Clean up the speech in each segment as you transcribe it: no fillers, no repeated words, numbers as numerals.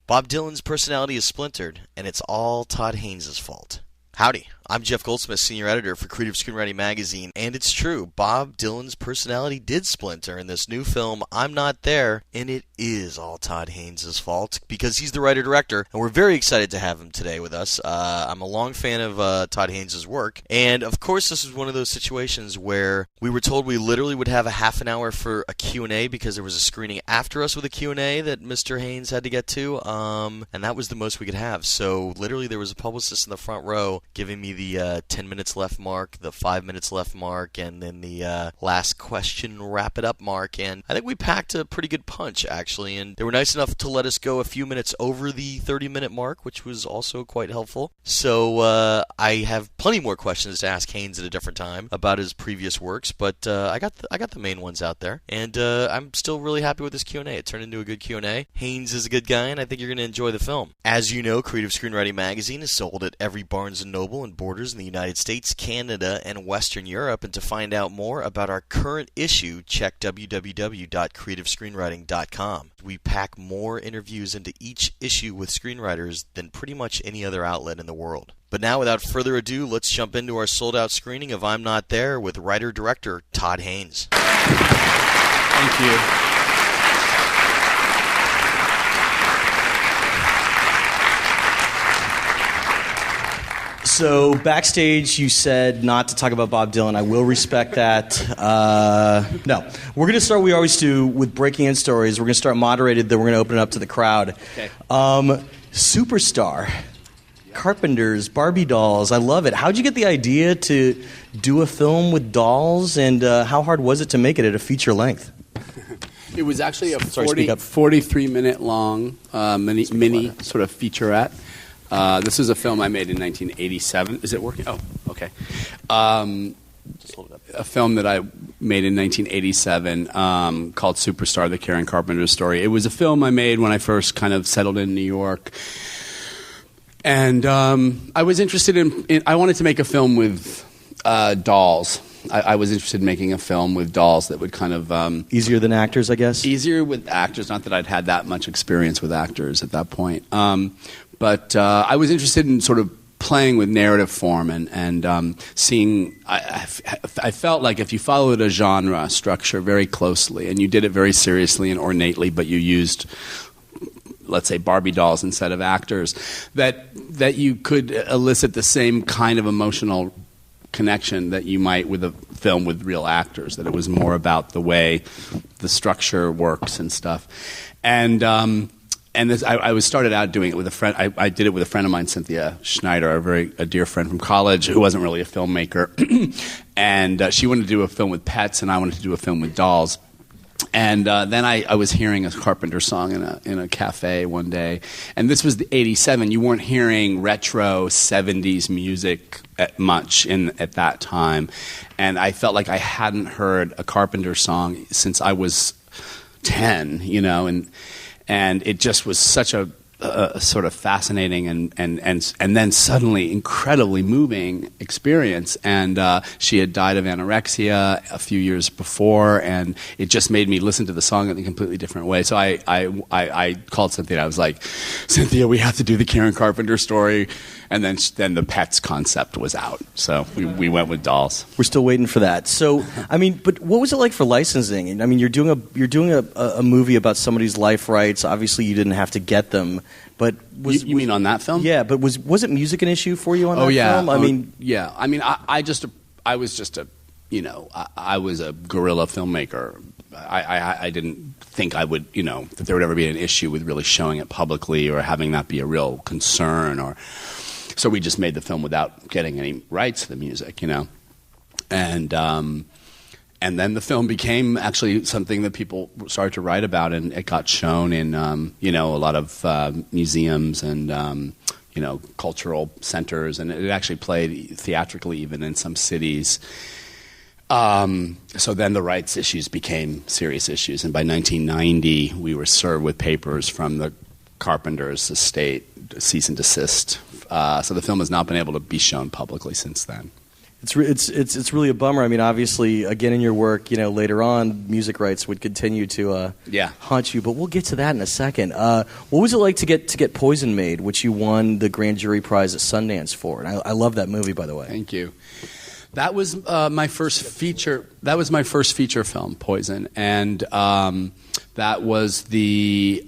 Bob Dylan's personality is splintered, and it's all Todd Haynes' fault. Howdy, I'm Jeff Goldsmith, senior editor for Creative Screenwriting Magazine, and it's true, Bob Dylan's personality did splinter in this new film, I'm Not There, and it is all Todd Haynes' fault, because he's the writer-director, and we're very excited to have him today with us. I'm a long fan of Todd Haynes' work, and of course this is one of those situations where we were told we literally would have a half an hour for a Q&A because there was a screening after us with a Q&A that Mr. Haynes had to get to, and that was the most we could have. So literally there was a publicist in the front row giving me the 10 minutes left mark, the 5 minutes left mark, and then the last question wrap it up mark. And I think we packed a pretty good punch, actually. And they were nice enough to let us go a few minutes over the 30-minute mark, which was also quite helpful. So I have plenty more questions to ask Haynes at a different time about his previous works, but I got the main ones out there. And I'm still really happy with this Q&A. It turned into a good Q&A. Haynes is a good guy, and I think you're going to enjoy the film. As you know, Creative Screenwriting Magazine is sold at every Barnes & Noble and Borders in the United States, Canada, and Western Europe. And to find out more about our current issue, check www.creativescreenwriting.com. We pack more interviews into each issue with screenwriters than pretty much any other outlet in the world. But now, without further ado, let's jump into our sold-out screening of I'm Not There with writer-director Todd Haynes. Thank you. So backstage, you said not to talk about Bob Dylan. I will respect that. No, we're going to start. We always do with breaking in stories. We're going to start moderated. Then we're going to open it up to the crowd. Okay. Superstar, Carpenters, Barbie dolls. I love it. How'd you get the idea to do a film with dolls, and how hard was it to make it at a feature length? It was actually a 43-minute long mini sort of featurette. This was a film I made in 1987. Is it working? Oh, okay. Just hold it up. A film that I made in 1987 called Superstar, the Karen Carpenter story. It was a film I made when I first kind of settled in New York. And I was interested in I wanted to make a film with dolls. I was interested in making a film with dolls that would kind of... Easier than actors, I guess? Easier with actors. Not that I'd had that much experience with actors at that point. But I was interested in sort of playing with narrative form and seeing... I felt like if you followed a genre structure very closely and you did it very seriously and ornately, but you used, let's say, Barbie dolls instead of actors, that you could elicit the same kind of emotional connection that you might with a film with real actors, that it was more about the way the structure works and stuff. And this, I was started out doing it with a friend. I did it with a friend of mine, Cynthia Schneider, a dear friend from college who wasn't really a filmmaker. And she wanted to do a film with pets, and I wanted to do a film with dolls. And then I was hearing a Carpenter song in a cafe one day. And this was the 87. You weren't hearing retro 70s music much at that time. And I felt like I hadn't heard a Carpenter song since I was 10, you know, and it just was such a sort of fascinating and then suddenly incredibly moving experience. And she had died of anorexia a few years before, and it just made me listen to the song in a completely different way. So I called Cynthia and I was like, Cynthia, we have to do the Karen Carpenter story. And then the pets concept was out. So we went with dolls. We're still waiting for that. So, I mean, but what was it like for licensing? I mean, you're doing a movie about somebody's life rights. Obviously, you didn't have to get them. But you mean on that film? Yeah, but was it music an issue for you on that film? I was a guerrilla filmmaker. I didn't think I would, that there would ever be an issue with really showing it publicly or having that be a real concern. So we just made the film without getting any rights to the music, And then the film became actually something that people started to write about, and it got shown in, a lot of museums and, cultural centers, and it actually played theatrically even in some cities. So then the rights issues became serious issues, and by 1990 we were served with papers from the Carpenter's estate, cease and desist. So the film has not been able to be shown publicly since then. It's really a bummer. I mean, obviously, again in your work, later on, music rights would continue to haunt you. But we'll get to that in a second. What was it like to get Poison made, which you won the grand jury prize at Sundance for? And I love that movie, by the way. Thank you. That was my first feature. That was my first feature film, Poison, and that was the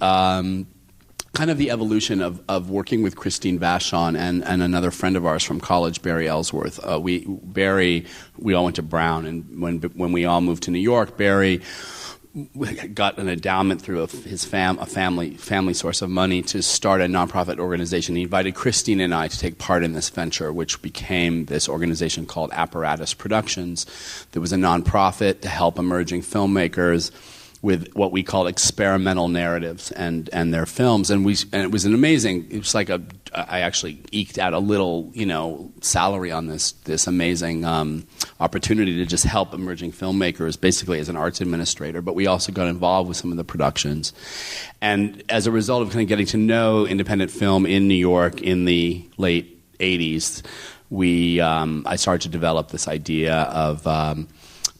kind of the evolution of working with Christine Vachon and another friend of ours from college, Barry Ellsworth. We all went to Brown, and when we all moved to New York, Barry got an endowment through his family source of money to start a nonprofit organization. He invited Christine and I to take part in this venture, which became this organization called Apparatus Productions. There was a nonprofit to help emerging filmmakers with what we call experimental narratives and their films, and it was an amazing. It was like I actually eked out a little salary on this amazing opportunity to just help emerging filmmakers, basically as an arts administrator. But we also got involved with some of the productions, and as a result of kind of getting to know independent film in New York in the late '80s, I started to develop this idea of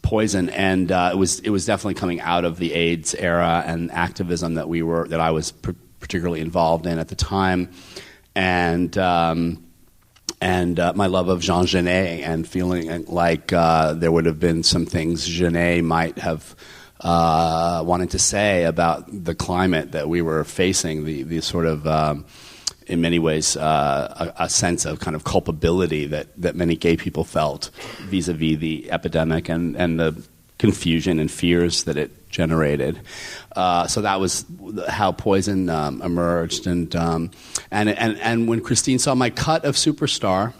Poison, and it was definitely coming out of the AIDS era and activism that I was particularly involved in at the time, and my love of Jean Genet, and feeling like there would have been some things Genet might have wanted to say about the climate that we were facing, the sort of in many ways, a sense of kind of culpability that many gay people felt vis-a-vis the epidemic and the confusion and fears that it generated. So that was how Poison emerged. And when Christine saw my cut of Superstar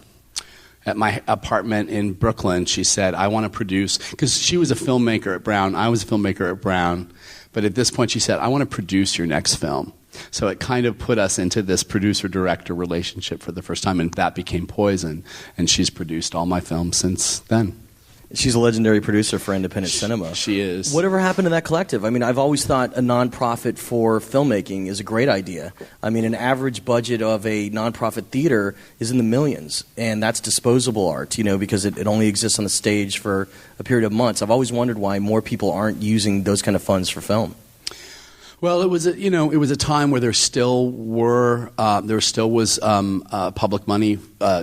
at my apartment in Brooklyn, she said, "I want to produce," because she was a filmmaker at Brown, I was a filmmaker at Brown, but at this point she said, "I want to produce your next film." So it kind of put us into this producer-director relationship for the first time, and that became Poison, and she's produced all my films since then. She's a legendary producer for independent cinema. She is. Whatever happened to that collective? I mean, I've always thought a nonprofit for filmmaking is a great idea. I mean, an average budget of a nonprofit theater is in the millions, and that's disposable art, because it only exists on the stage for a period of months. I've always wondered why more people aren't using those kind of funds for film. Well, it was a time where there still was public money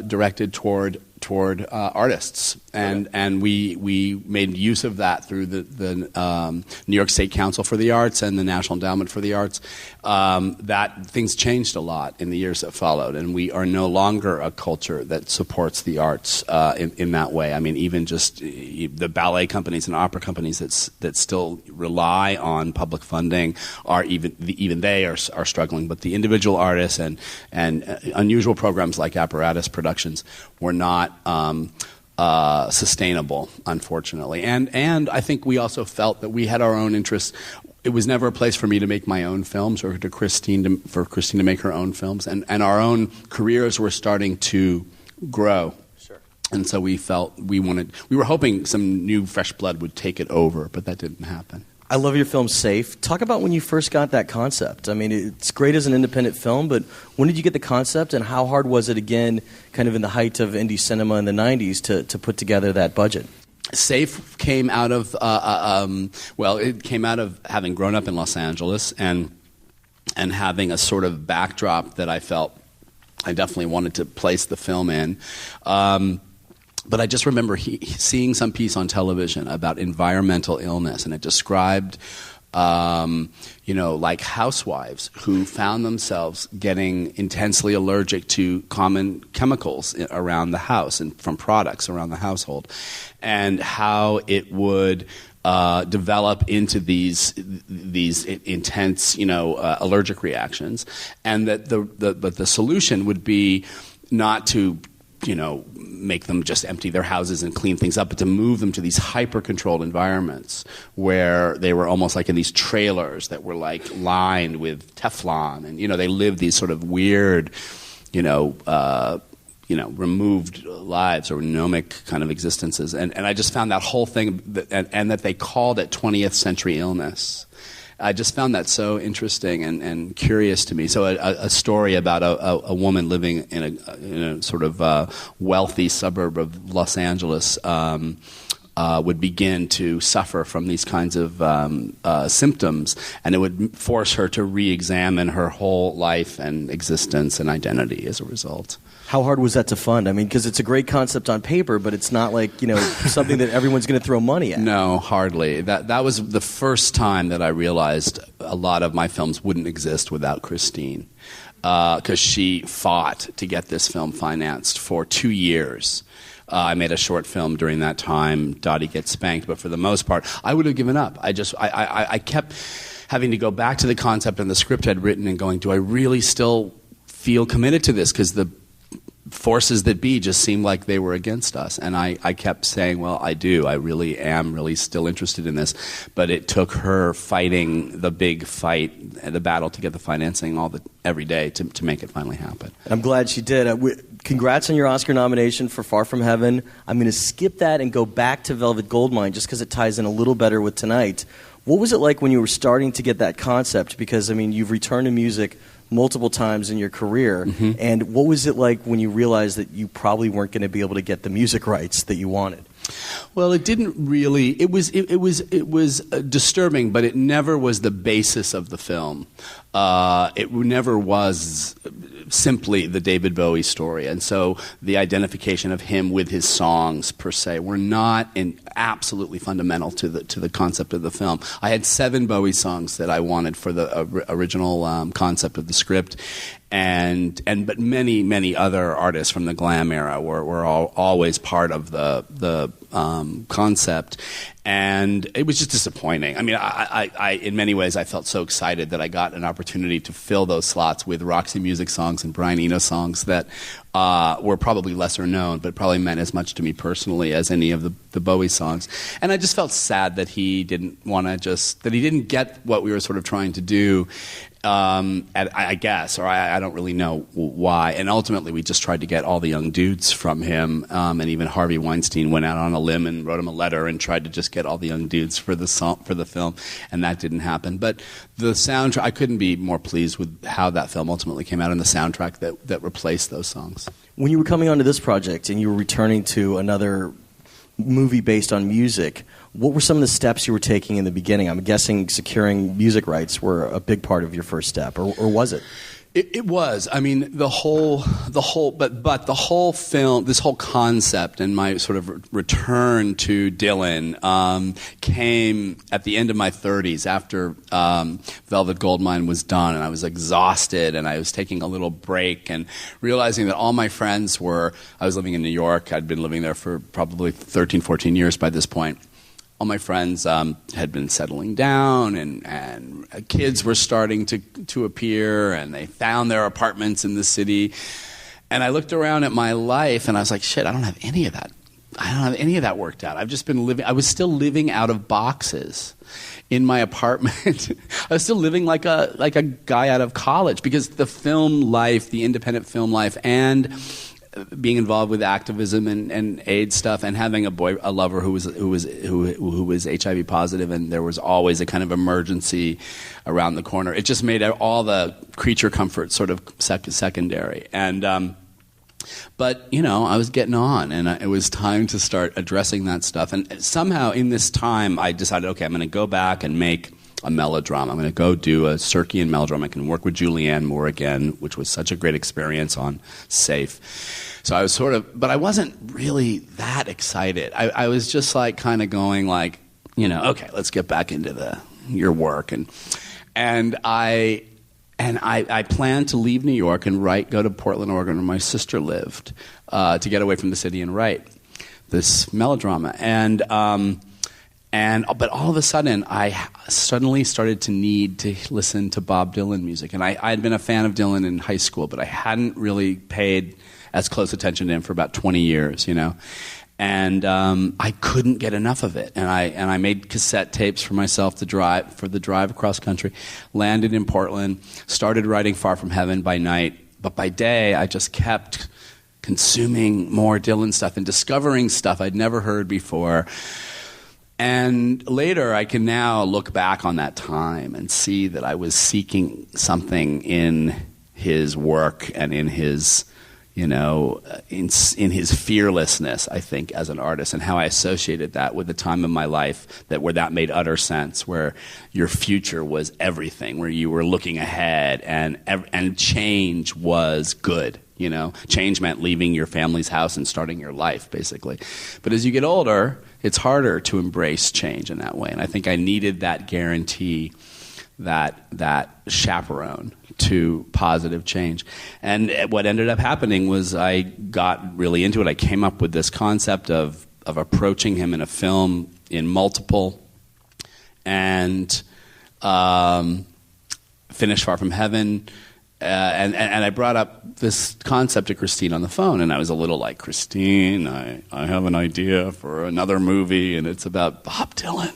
directed toward artists, and we made use of that through the New York State Council for the Arts and the National Endowment for the Arts. That things changed a lot in the years that followed, and we are no longer a culture that supports the arts in that way. I mean, even just the ballet companies and opera companies that still rely on public funding are even they are struggling. But the individual artists and unusual programs like Apparatus Productions were not sustainable, unfortunately. And I think we also felt that we had our own interests. It was never a place for me to make my own films or for Christine to make her own films. And our own careers were starting to grow. Sure. And so we felt we were hoping some new fresh blood would take it over, but that didn't happen. I love your film Safe. Talk about when you first got that concept. I mean, it's great as an independent film, but when did you get the concept, and how hard was it, again, kind of in the height of indie cinema in the 90s, to put together that budget? Safe came out of, it came out of having grown up in Los Angeles and having a sort of backdrop that I felt I definitely wanted to place the film in. But I just remember seeing some piece on television about environmental illness, and it described, like housewives who found themselves getting intensely allergic to common chemicals around the house and from products around the household, and how it would develop into these intense, allergic reactions, and that the solution would be not to make them just empty their houses and clean things up, but to move them to these hyper-controlled environments where they were almost like in these trailers that were like lined with Teflon, and they lived these sort of weird, removed lives or gnomic kind of existences, and I just found that whole thing, and that they called it 20th century illness. I just found that so interesting and curious to me. So a story about a woman living in a sort of wealthy suburb of Los Angeles would begin to suffer from these kinds of symptoms, and it would force her to re-examine her whole life and existence and identity as a result. How hard was that to fund? I mean, because it's a great concept on paper, but it's not like, something that everyone's going to throw money at. No, hardly. That was the first time that I realized a lot of my films wouldn't exist without Christine, because she fought to get this film financed for 2 years. I made a short film during that time, Dottie Gets Spanked, but for the most part, I would have given up. I kept having to go back to the concept and the script I'd written and going, do I really still feel committed to this? Because the forces that be just seemed like they were against us. And I kept saying, well, I do. I really am really still interested in this. But it took her fighting the big fight, the battle to get the financing every day to make it finally happen. I'm glad she did. Congrats on your Oscar nomination for Far From Heaven. I'm going to skip that and go back to Velvet Goldmine just because it ties in a little better with tonight. What was it like when you were starting to get that concept? Because, you've returned to music multiple times in your career, and what was it like when you realized that you probably weren't going to be able to get the music rights that you wanted? Well, it didn't really. It was disturbing, but it never was the basis of the film. It never was simply the David Bowie story, and so the identification of him with his songs per se were not absolutely fundamental to the concept of the film. I had 7 Bowie songs that I wanted for the original concept of the script, but many other artists from the glam era were always part of the concept, and it was just disappointing. I in many ways I felt so excited that I got an opportunity to fill those slots with Roxy Music songs and Brian Eno songs that were probably lesser known, but probably meant as much to me personally as any of the Bowie songs. And I just felt sad that he didn't get what we were sort of trying to do. I guess, or I don't really know why. And ultimately, we just tried to get all the young dudes from him, and even Harvey Weinstein went out on a limb and wrote him a letter and tried to just get all the young dudes for the film, and that didn't happen. But the soundtrack, I couldn't be more pleased with how that film ultimately came out and the soundtrack that replaced those songs. When you were coming onto this project and you were returning to another movie based on music, what were some of the steps you were taking in the beginning? I'm guessing securing music rights were a big part of your first step, or was it? It was. The whole film, this whole concept, and my sort of return to Dylan came at the end of my 30s after Velvet Goldmine was done, and I was exhausted, and I was taking a little break, and realizing that all my friends I was living in New York. I'd been living there for probably 13, 14 years by this point. All my friends had been settling down, and kids were starting to appear, and they found their apartments in the city. And I looked around at my life, and I was like, shit, I don't have any of that. I don't have any of that worked out. I've just been living. I was still living out of boxes in my apartment. I was still living like a guy out of college, because the film life, the independent film life, and being involved with activism and AIDS stuff, and having a lover who was HIV positive, and there was always a kind of emergency around the corner. It just made all the creature comfort sort of secondary. And but I was getting on, and it was time to start addressing that stuff. And somehow in this time, I decided, okay, I'm going to go back and make a melodrama. I'm going to go do a Sirkian melodrama. I can work with Julianne Moore again, which was such a great experience on Safe. So I was but I wasn't really that excited. I was just kind of going okay, let's get back into your work. And I planned to leave New York and go to Portland, Oregon, where my sister lived, to get away from the city and write this melodrama. But all of a sudden, I suddenly started to need to listen to Bob Dylan music. And I had been a fan of Dylan in high school, but I hadn't really paid as close attention to him for about 20 years, And I couldn't get enough of it. And I made cassette tapes for myself for the drive across country, landed in Portland, started writing Far From Heaven by night. But by day, I just kept consuming more Dylan stuff and discovering stuff I'd never heard before. And later, I can now look back on that time and see that I was seeking something in his work and in his, in his fearlessness, I think, as an artist, and how I associated that with the time of my life where that made utter sense, where your future was everything, where you were looking ahead, and change was good. Change meant leaving your family's house and starting your life, basically. But as you get older, it's harder to embrace change in that way. And I think I needed that guarantee, that chaperone to positive change. And what ended up happening was I got really into it. I came up with this concept of approaching him in a film in multiple, and finished Far From Heaven. And I brought up this concept to Christine on the phone, and I was a little like, Christine, I have an idea for another movie, and it's about Bob Dylan,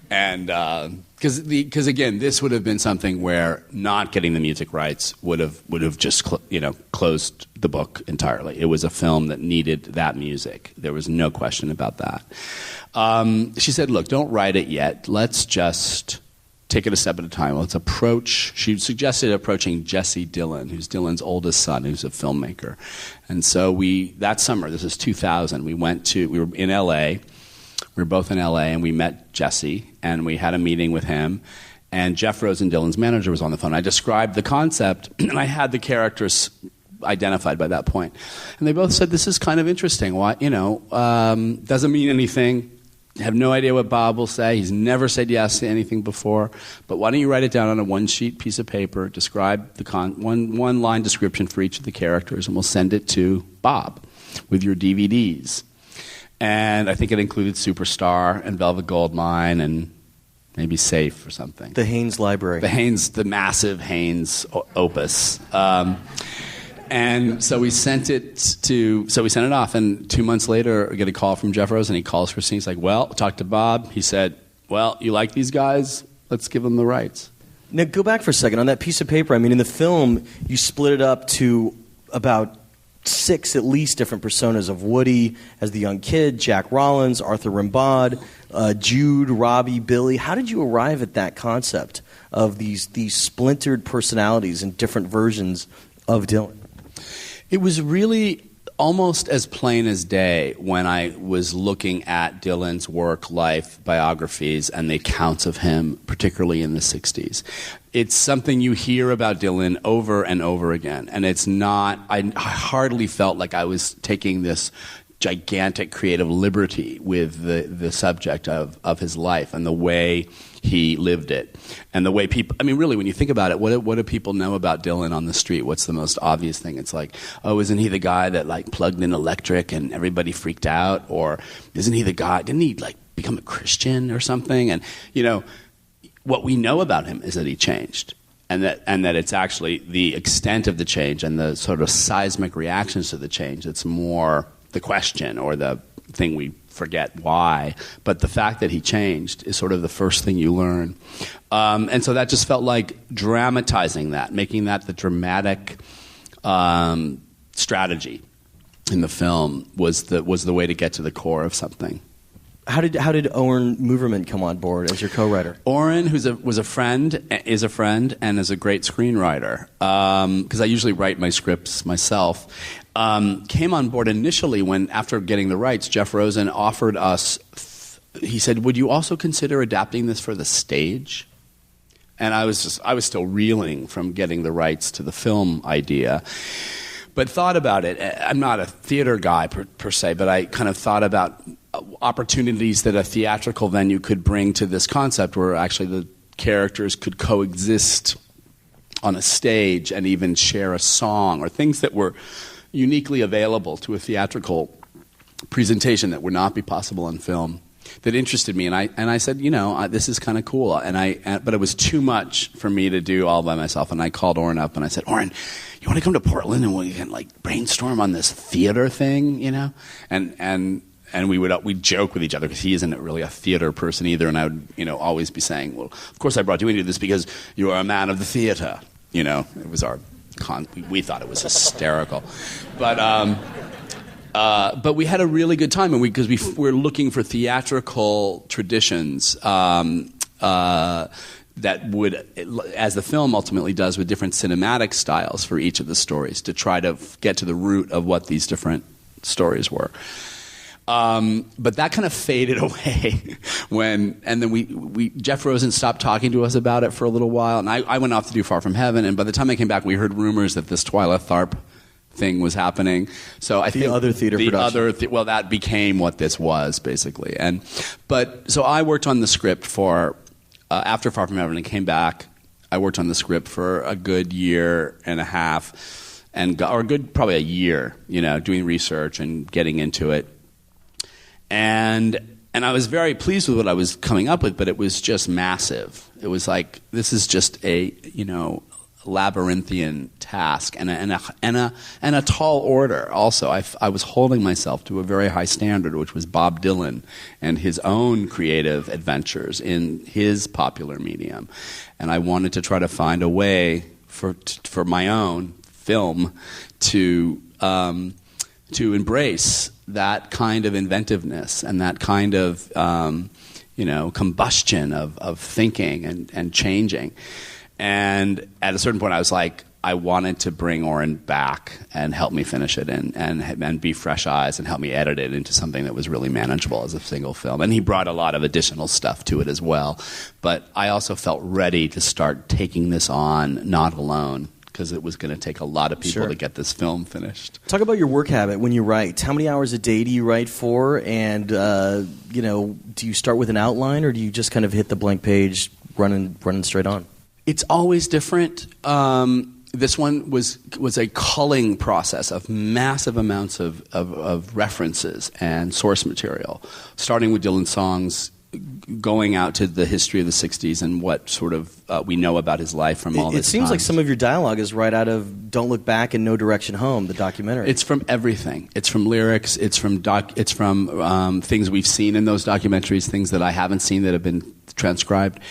And because again, this would have been something where not getting the music rights would have just closed the book entirely. It was a film that needed that music. There was no question about that. She said, look, don't write it yet. Let's just take it a step at a time. She suggested approaching Jesse Dillon, who's Dylan's oldest son, who's a filmmaker. And so that summer, this is 2000, we were in L.A., we were both in L.A., and we met Jesse, and we had a meeting with him, and Jeff Rosen, Dylan's manager, was on the phone. I described the concept, and I had the characters identified by that point. And they both said, this is kind of interesting. Why, doesn't mean anything. Have no idea what Bob will say. He's never said yes to anything before. But why don't you write it down on a one-sheet piece of paper, describe the one-line description for each of the characters, and we'll send it to Bob with your DVDs. And I think it included Superstar and Velvet Goldmine and maybe Safe or something. The Haynes Library. The massive Haynes opus. And so we sent it off, and 2 months later, I get a call from Jeff Rosen. He calls Christine. He's like, well, talk to Bob. He said, well, you like these guys? Let's give them the rights. Now, go back for a second. On that piece of paper, in the film, you split it up to about 6 at least different personas of Woody as the young kid, Jack Rollins, Arthur Rimbaud, Jude, Robbie, Billy. How did you arrive at that concept of these splintered personalities and different versions of Dylan? It was really almost as plain as day when I was looking at Dylan's work, life, biographies, and the accounts of him, particularly in the 60s. It's something you hear about Dylan over and over again, and it's not, I hardly felt like I was taking this gigantic creative liberty with the subject of his life and the way he lived it. And the way people, really, when you think about it, what do people know about Dylan on the street? What's the most obvious thing? It's like, oh, isn't he the guy that plugged in electric and everybody freaked out? Or isn't he the guy, didn't he become a Christian or something? And, what we know about him is that he changed. And that it's actually the extent of the change and the sort of seismic reactions to the change. It's more the question or the thing we forget why. But the fact that he changed is sort of the first thing you learn. And so that just felt like dramatizing that, making that the dramatic strategy in the film was the way to get to the core of something. How did Oren Moverman come on board as your co-writer? Oren, is a friend, and is a great screenwriter. Because I usually write my scripts myself. Came on board initially when, after getting the rights, Jeff Rosen offered us. He said, "Would you also consider adapting this for the stage?" And I was still reeling from getting the rights to the film idea. But thought about it. I'm not a theater guy per se, but I kind of thought about opportunities that a theatrical venue could bring to this concept, where actually the characters could coexist on a stage and even share a song, or things that were uniquely available to a theatrical presentation that would not be possible on film, that interested me. And I said, this is kind of cool. But it was too much for me to do all by myself. And I called Oren up and I said, Oren, you want to come to Portland and we can brainstorm on this theater thing, And we'd joke with each other because he isn't really a theater person either. And I would, always be saying, well, of course I brought you into this because you are a man of the theater. It was our we thought it was hysterical. But But we had a really good time, and because we're looking for theatrical traditions that would, as the film ultimately does with different cinematic styles for each of the stories, to try to get to the root of what these different stories were. But that kind of faded away and then Jeff Rosen stopped talking to us about it for a little while, and I went off to do Far From Heaven, and by the time I came back, we heard rumors that this Twyla Tharp thing was happening. So I think other theater production. Well, that became what this was basically. So I worked on the script for after Far From Heaven and came back. I worked on the script for a good year and a half, probably a year, doing research and getting into it. And I was very pleased with what I was coming up with, but it was just massive. It was like, this is just a labyrinthian task and a tall order. Also, I was holding myself to a very high standard, which was Bob Dylan and his own creative adventures in his popular medium, and I wanted to try to find a way for my own film to embrace that kind of inventiveness and that kind of combustion of thinking and changing. And at a certain point, I was like, I wanted to bring Oren back and help me finish it and be fresh eyes and help me edit it into something that was really manageable as a single film. And he brought a lot of additional stuff to it as well. But I also felt ready to start taking this on, not alone, because it was going to take a lot of people to get this film finished. Talk about your work habit when you write. How many hours a day do you write for? And, do you start with an outline, or do you just kind of hit the blank page, running straight on? It's always different. This one was a culling process of massive amounts of references and source material, starting with Dylan's songs, going out to the history of the 60s and what sort of we know about his life from all this time. It seems like some of your dialogue is right out of Don't Look Back and No Direction Home, the documentary. It's from everything. It's from lyrics. It's from things we've seen in those documentaries, things that I haven't seen that have been transcribed.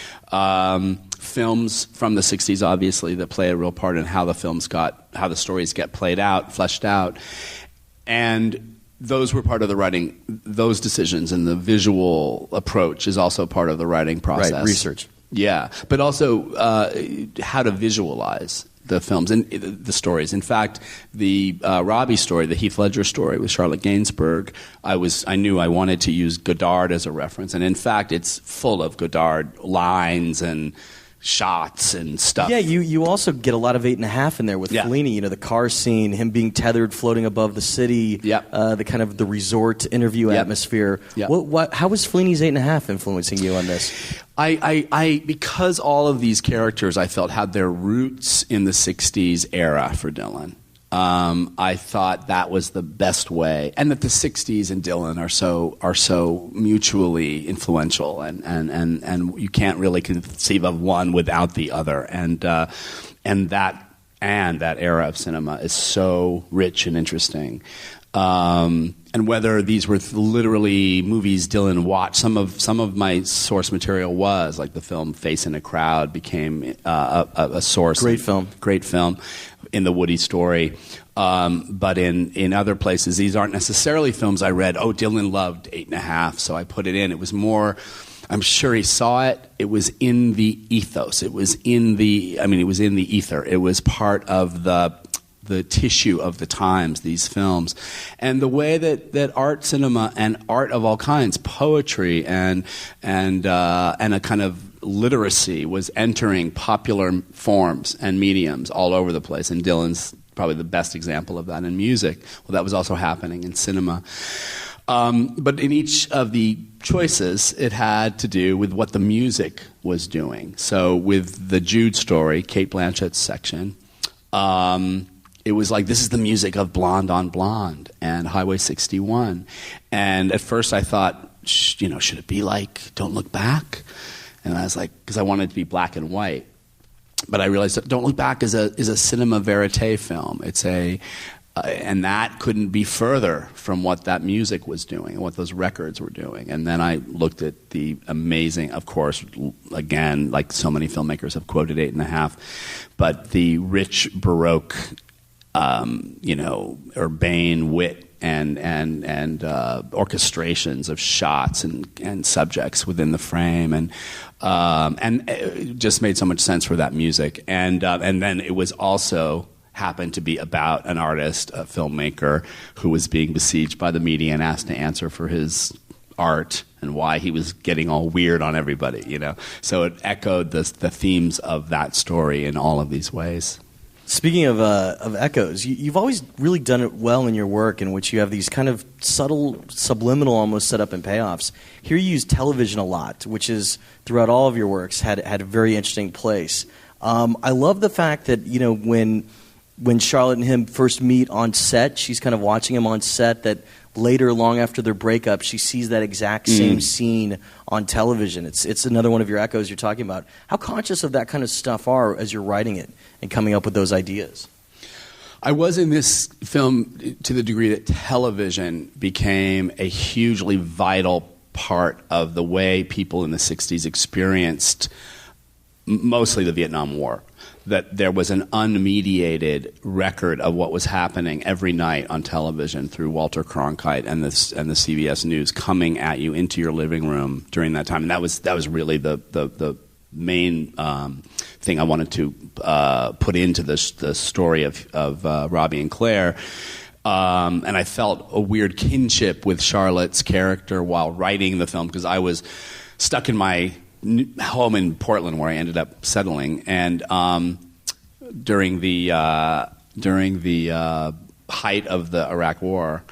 Films from the 60s, obviously, that play a real part in how the stories get played out, fleshed out. And those were part of the writing. Those decisions and the visual approach is also part of the writing process. Right, research. Yeah, but also how to visualize the films and the stories. In fact, the Robbie story, the Heath Ledger story with Charlotte Gainsbourg, I knew I wanted to use Godard as a reference. And in fact, it's full of Godard lines and shots and stuff. Yeah, you also get a lot of 8.5 in there with Fellini. The car scene, him being tethered, floating above the city. The kind of the resort interview atmosphere. How was Fellini's 8.5 influencing you on this? I because all of these characters I felt had their roots in the 60s era for Dylan. I thought that was the best way, and that the 60s and Dylan are so mutually influential, and you can't really conceive of one without the other, and that era of cinema is so rich and interesting. And whether these were literally movies Dylan watched, some of my source material was, like the film Face in a Crowd became a source. Great film in the Woody story. But in other places, these aren't necessarily films I read. Oh, Dylan loved 8.5, so I put it in. It was more, I'm sure he saw it. It was in the ethos. It was in the ether. It was part of the tissue of the times, these films. And the way that art cinema and art of all kinds, poetry and a kind of literacy was entering popular forms and mediums all over the place. And Dylan's probably the best example of that in music. Well, that was also happening in cinema. But in each of the choices, it had to do with what the music was doing. So with the Jude story, Cate Blanchett's section, it was like, this is the music of Blonde on Blonde and Highway 61. And at first I thought, should it be like Don't Look Back? And I was like, because I wanted it to be black and white. But I realized that Don't Look Back is a cinema verite film. It's and that couldn't be further from what that music was doing and what those records were doing. And then I looked at the amazing, of course, again, like so many filmmakers have quoted 8.5, but the rich Baroque urbane wit and orchestrations of shots and subjects within the frame, and it just made so much sense for that music. And then it was also happened to be about an artist, a filmmaker, who was being besieged by the media and asked to answer for his art and why he was getting all weird on everybody, So it echoed the themes of that story in all of these ways. Speaking of echoes, you've always really done it well in your work, in which you have these kind of subtle, subliminal almost setup and payoffs. Here you use television a lot, which is, throughout all of your works, had a very interesting place. I love the fact that, when Charlotte and him first meet on set, she's kind of watching him on set, that later, long after their breakup, she sees that exact same scene on television. It's another one of your echoes you're talking about. How conscious of that kind of stuff are as you're writing it and coming up with those ideas? I was in this film to the degree that television became a hugely vital part of the way people in the 60s experienced mostly the Vietnam War. That there was an unmediated record of what was happening every night on television through Walter Cronkite and the CBS News coming at you into your living room during that time, and that was really the main thing I wanted to put into the story of Robbie and Claire. And I felt a weird kinship with Charlotte's character while writing the film, because I was stuck in my home in Portland, where I ended up settling, and during the height of the Iraq War,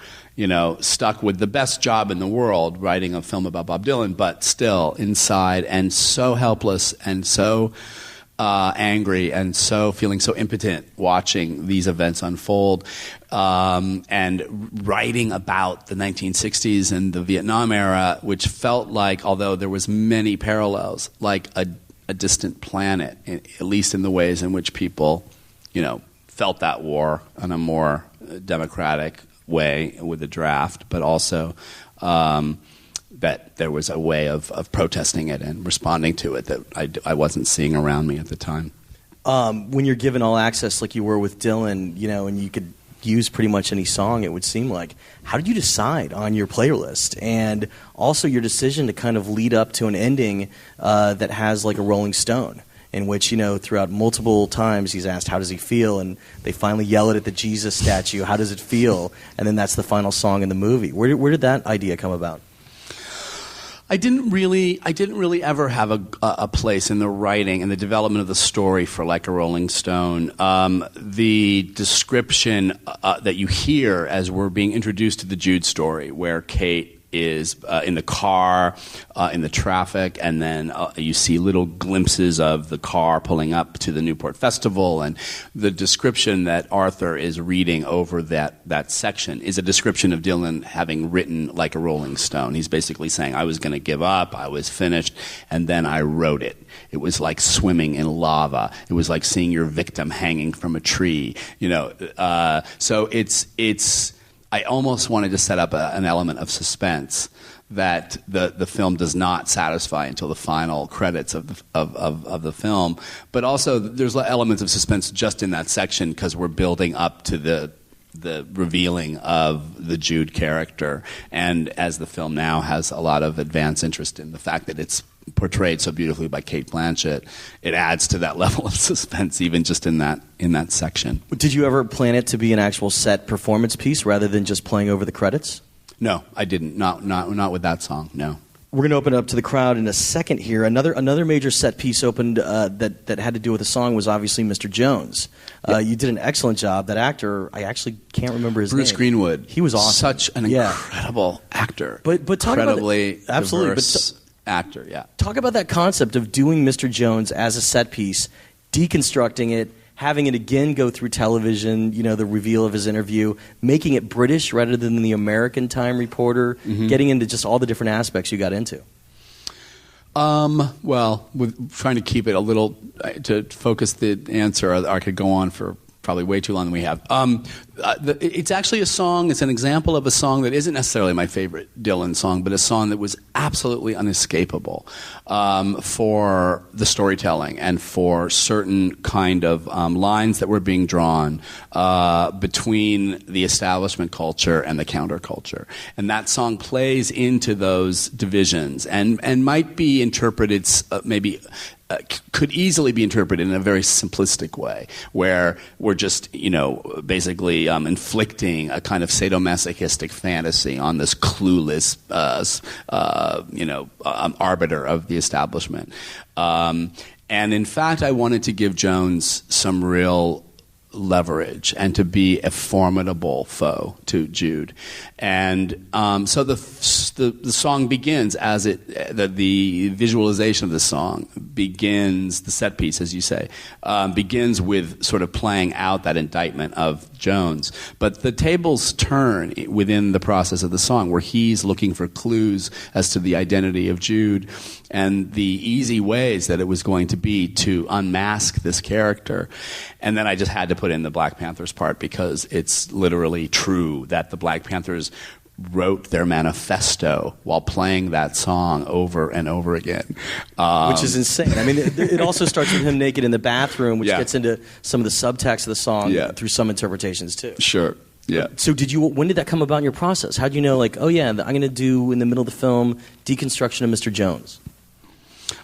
stuck with the best job in the world, writing a film about Bob Dylan, but still inside and so helpless and so angry and so feeling so impotent watching these events unfold, and writing about the 1960s and the Vietnam era, which felt like, although there was many parallels, like a distant planet, at least in the ways in which people, felt that war in a more democratic way with the draft, but also that there was a way of protesting it and responding to it that I wasn't seeing around me at the time. When you're given all access like you were with Dylan, and you could use pretty much any song, it would seem like, how did you decide on your playlist? And also your decision to kind of lead up to an ending that has like a Rolling Stone, in which, throughout multiple times he's asked, how does he feel? And they finally yell it at the Jesus statue, how does it feel? And then that's the final song in the movie. Where did that idea come about? I didn't really ever have a place in the writing and the development of the story for Like a Rolling Stone. The description that you hear as we're being introduced to the Jude story, where Kate is in the car, in the traffic, and then you see little glimpses of the car pulling up to the Newport Festival, and the description that Arthur is reading over that section is a description of Dylan having written Like a Rolling Stone. He's basically saying, I was going to give up, I was finished, and then I wrote it. It was like swimming in lava. It was like seeing your victim hanging from a tree. So it's I almost wanted to set up an element of suspense that the film does not satisfy until the final credits of the film. But also there's elements of suspense just in that section, because we're building up to the revealing of the Jude character. And as the film now has a lot of advanced interest in the fact that it's portrayed so beautifully by Cate Blanchett, it adds to that level of suspense even just in that section. Did you ever plan it to be an actual set performance piece rather than just playing over the credits? No, I didn't. Not with that song, no. We're going to open it up to the crowd in a second here. Another major set piece opened that had to do with the song was obviously Mr. Jones. Yep. You did an excellent job. That actor, I actually can't remember his name. Bruce Greenwood. He was awesome. Such an incredible actor. But talk incredibly about absolutely diverse actor. Yeah. Talk about that concept of doing Mr. Jones as a set piece, deconstructing it, having it again go through television, the reveal of his interview, making it British rather than the American Time reporter, getting into just all the different aspects you got into. Well, with trying to keep it a little, to focus the answer, I could go on for probably way too long than we have. It's actually a song, it's an example of a song that isn't necessarily my favorite Dylan song, but a song that was absolutely unescapable for the storytelling and for certain kind of lines that were being drawn between the establishment culture and the counterculture. And that song plays into those divisions and might be interpreted could easily be interpreted in a very simplistic way, where we're just, basically inflicting a kind of sadomasochistic fantasy on this clueless, arbiter of the establishment. And in fact, I wanted to give Jones some real leverage and to be a formidable foe to Jude. And so the song begins the visualization of the song begins, the set piece, as you say, begins with sort of playing out that indictment of Jones. But the tables turn within the process of the song, where he's looking for clues as to the identity of Jude and the easy ways that it was going to be to unmask this character. And then I just had to put in the Black Panthers part, because it's literally true that the Black Panthers wrote their manifesto while playing that song over and over again. Which is insane. I mean, it also starts with him naked in the bathroom, which gets into some of the subtext of the song through some interpretations too. Sure. Yeah. So when did that come about in your process? How did you know, I'm going to do, in the middle of the film, deconstruction of Mr. Jones?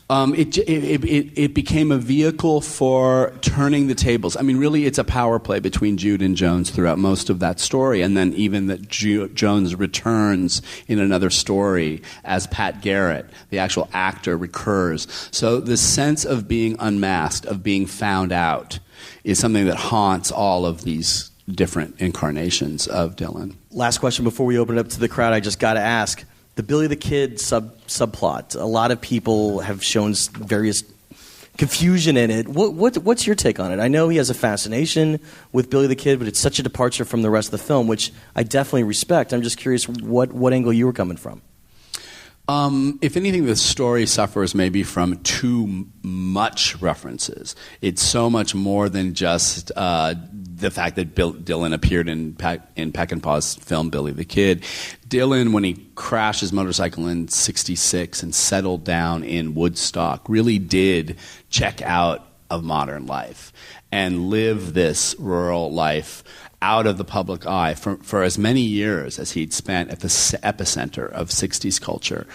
It became a vehicle for turning the tables. I mean, really, it's a power play between Jude and Jones throughout most of that story, and then even that Jones returns in another story as Pat Garrett, the actual actor, recurs. So the sense of being unmasked, of being found out, is something that haunts all of these different incarnations of Dylan. Last question before we open it up to the crowd. I just got to ask. The Billy the Kid subplot. A lot of people have shown various confusion in it. What's your take on it? I know he has a fascination with Billy the Kid, but it's such a departure from the rest of the film, which I definitely respect. I'm just curious what angle you were coming from. If anything, the story suffers maybe from too much references. It's so much more than just the fact that Dylan appeared in Peckinpah's film Billy the Kid. Dylan, when he crashed his motorcycle in '66 and settled down in Woodstock, really did check out of modern life and live this rural life out of the public eye for as many years as he'd spent at the epicenter of 60s culture.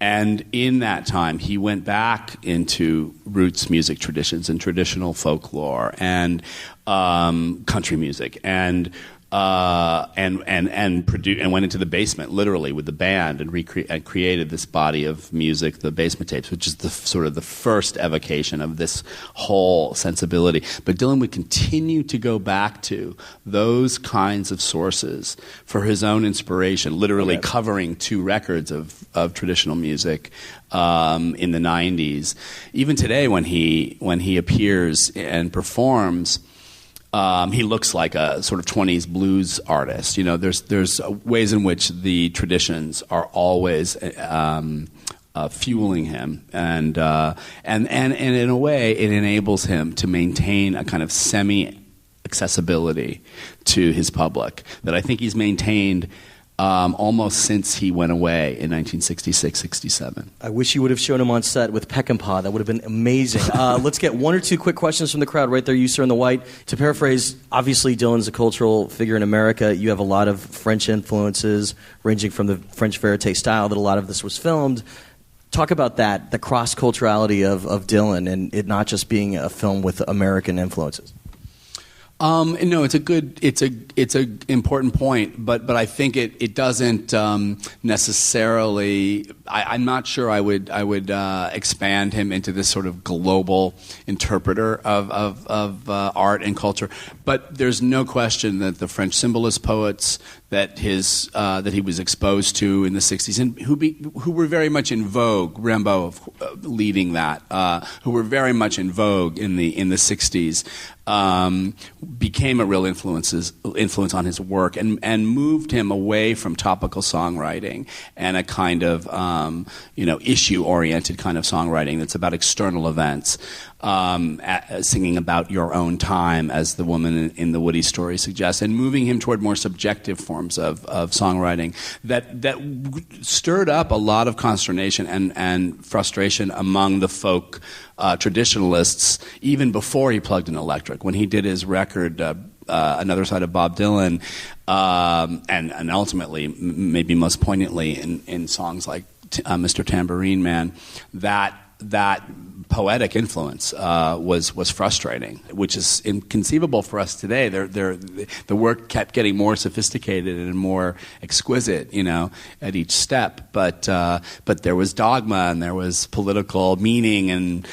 And in that time, he went back into roots music traditions and traditional folklore and country music and went into the basement literally with the band and created this body of music, the Basement Tapes, which is the sort of the first evocation of this whole sensibility. But Dylan would continue to go back to those kinds of sources for his own inspiration, literally covering 2 records of traditional music in the 90s. Even today, when he appears and performs, he looks like a sort of 20s blues artist. There's ways in which the traditions are always fueling him, and in a way, it enables him to maintain a kind of semi-accessibility to his public that I think he's maintained almost since he went away in 1966-67. I wish you would have shown him on set with Peckinpah. That would have been amazing. Let's get 1 or 2 quick questions from the crowd. Right there, you, sir, in the white. To paraphrase, obviously Dylan's a cultural figure in America. You have a lot of French influences, ranging from the French verite style that a lot of this was filmed. Talk about that, the cross-culturality of Dylan, and it not just being a film with American influences. No, it's a important point, but I think it doesn't necessarily. I'm not sure I would expand him into this sort of global interpreter of art and culture. But there's no question that the French symbolist poets that he was exposed to in the '60s and who were very much in vogue, Rimbaud leading that, who were very much in vogue in the '60s. became a real influence on his work and moved him away from topical songwriting and a kind of issue-oriented kind of songwriting that's about external events, singing about your own time, as the woman in the Woody story suggests, and moving him toward more subjective forms of songwriting that stirred up a lot of consternation and frustration among the folk traditionalists even before he plugged in electric. When he did his record, Another Side of Bob Dylan, and ultimately, maybe most poignantly in songs like Mr. Tambourine Man, that poetic influence was frustrating, which is inconceivable for us today. The work kept getting more sophisticated and more exquisite, at each step. But there was dogma and there was political meaning and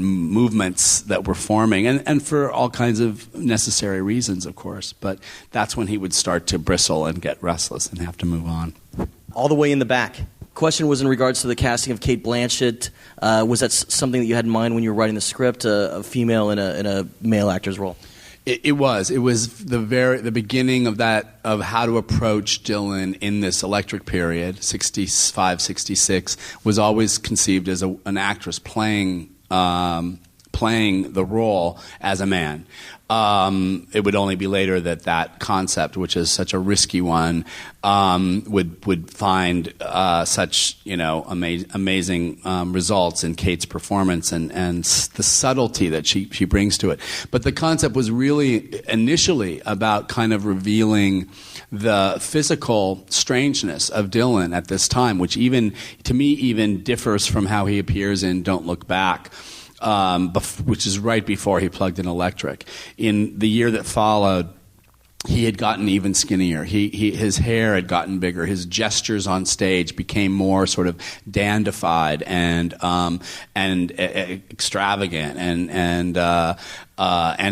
movements that were forming, and for all kinds of necessary reasons, of course. But that's when he would start to bristle and get restless and have to move on. All the way in the back. Question was in regards to the casting of Cate Blanchett. Was that something that you had in mind when you were writing the script, a female in a male actor's role? It was the beginning of how to approach Dylan in this electric period, 65, 66, was always conceived as an actress playing the role as a man. It would only be later that concept, which is such a risky one, would find such amazing results in Kate's performance and the subtlety that she brings to it. But the concept was really initially about kind of revealing the physical strangeness of Dylan at this time, which even differs from how he appears in Don't Look Back. Which is right before he plugged in electric. In the year that followed, he had gotten even skinnier. His hair had gotten bigger. His gestures on stage became more sort of dandified and extravagant, and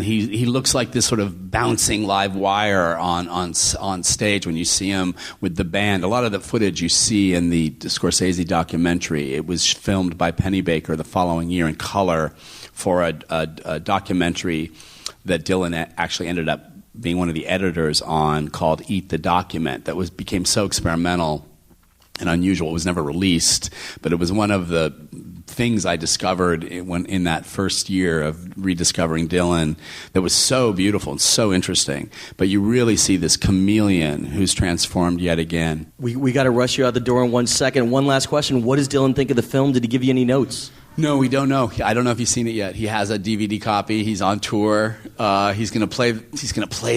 he looks like this sort of bouncing live wire on stage when you see him with the band. A lot of the footage you see in the Scorsese documentary, it was filmed by Pennebaker the following year in color for a documentary that Dylan actually ended up being one of the editors on, called Eat the Document, that became so experimental and unusual. It was never released, but it was one of the things I discovered in that first year of rediscovering Dylan that was so beautiful and so interesting. But you really see this chameleon who's transformed yet again. We got to rush you out the door in 1 second. One last question. What does Dylan think of the film? Did he give you any notes? No, we don't know. I don't know if he's seen it yet. He has a DVD copy. He's on tour. He's going to play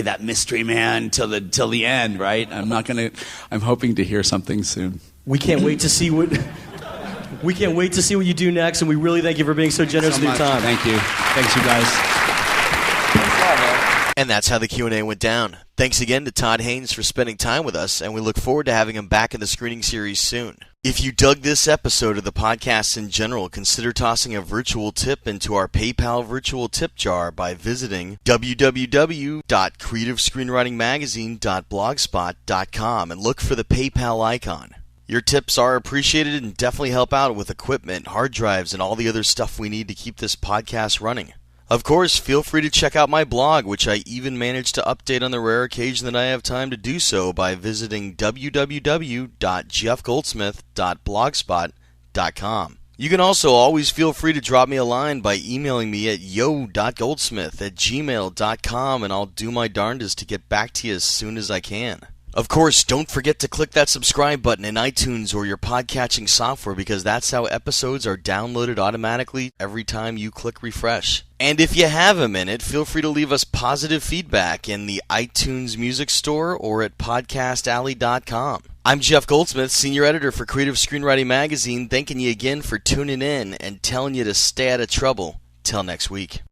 that mystery man till the end, right? I'm hoping to hear something soon. We can't wait to see what you do next, and we really thank you for being so generous with your time. Thank you. Thanks, you guys. And that's how the Q&A went down. Thanks again to Todd Haynes for spending time with us, and we look forward to having him back in the screening series soon. If you dug this episode of the podcast in general, consider tossing a virtual tip into our PayPal virtual tip jar by visiting www.creativescreenwritingmagazine.blogspot.com and look for the PayPal icon. Your tips are appreciated and definitely help out with equipment, hard drives, and all the other stuff we need to keep this podcast running. Of course, feel free to check out my blog, which I even managed to update on the rare occasion that I have time to do so by visiting www.jeffgoldsmith.blogspot.com. You can also always feel free to drop me a line by emailing me at yo.goldsmith@gmail.com, and I'll do my darndest to get back to you as soon as I can. Of course, don't forget to click that subscribe button in iTunes or your podcatching software, because that's how episodes are downloaded automatically every time you click refresh. And if you have a minute, feel free to leave us positive feedback in the iTunes Music Store or at podcastalley.com. I'm Jeff Goldsmith, Senior Editor for Creative Screenwriting Magazine, thanking you again for tuning in and telling you to stay out of trouble. Till next week.